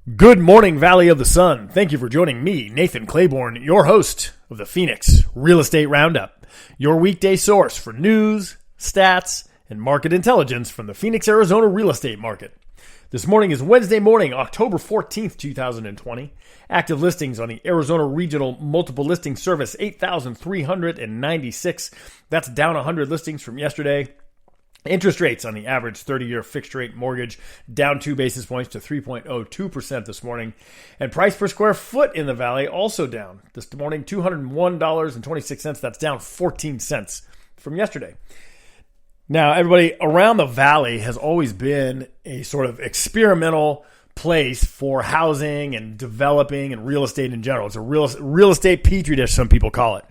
Good morning, Valley of the Sun. Thank you for joining me, Nathan Claiborn, your host of the Phoenix Real Estate Roundup, your weekday source for news, stats, and market intelligence from the Phoenix, Arizona real estate market. This morning is Wednesday morning, October 14th, 2020. Active listings on the Arizona Regional Multiple Listing Service, 8,396. That's down 100 listings from yesterday. Interest rates on the average 30-year fixed-rate mortgage down 2 basis points to 3.02% this morning. And price per square foot in the valley also down. This morning, $201.26. That's down 14 cents from yesterday. Now, everybody, around the valley has always been a sort of experimental place for housing and developing and real estate in general. It's a real estate petri dish, some people call it.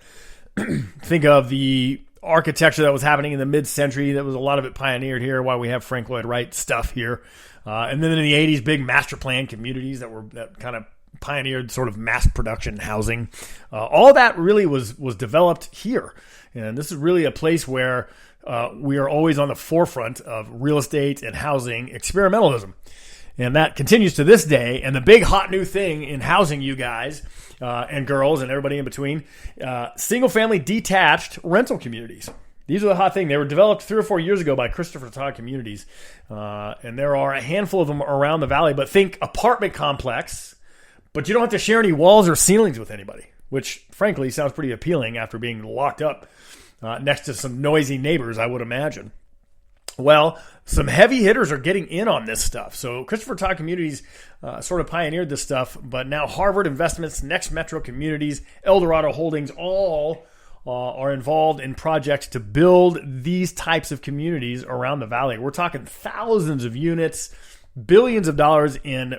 Think of the architecture that was happening in the mid-century. That was a lot of it pioneered here, while we have Frank Lloyd Wright stuff here. And then in the 80s, big master plan communities that kind of pioneered sort of mass production housing. All that really was developed here. And this is really a place where we are always on the forefront of real estate and housing experimentalism. And that continues to this day. And the big hot new thing in housing, you guys and girls and everybody in between, single-family detached rental communities. These are the hot thing. They were developed 3 or 4 years ago by Christopher Todd Communities. And there are a handful of them around the valley. But think apartment complex, but you don't have to share any walls or ceilings with anybody, which, frankly, sounds pretty appealing after being locked up next to some noisy neighbors, I would imagine. Well, some heavy hitters are getting in on this stuff. So Christopher Todd Communities sort of pioneered this stuff, but now Harvard Investments, Next Metro Communities, Eldorado Holdings, all are involved in projects to build these types of communities around the valley. We're talking thousands of units, billions of dollars in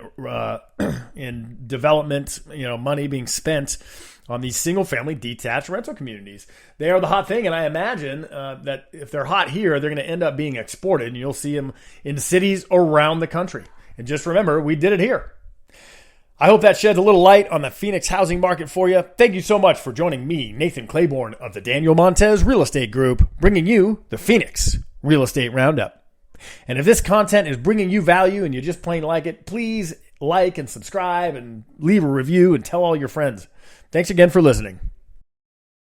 development, money being spent on these single-family detached rental communities. They are the hot thing, and I imagine that if they're hot here, they're going to end up being exported, and you'll see them in cities around the country. And just remember, we did it here. I hope that sheds a little light on the Phoenix housing market for you. Thank you so much for joining me, Nathan Claiborn of the Daniel Montez Real Estate Group, bringing you the Phoenix Real Estate Roundup. And if this content is bringing you value and you just plain like it, please like and subscribe and leave a review and tell all your friends. Thanks again for listening.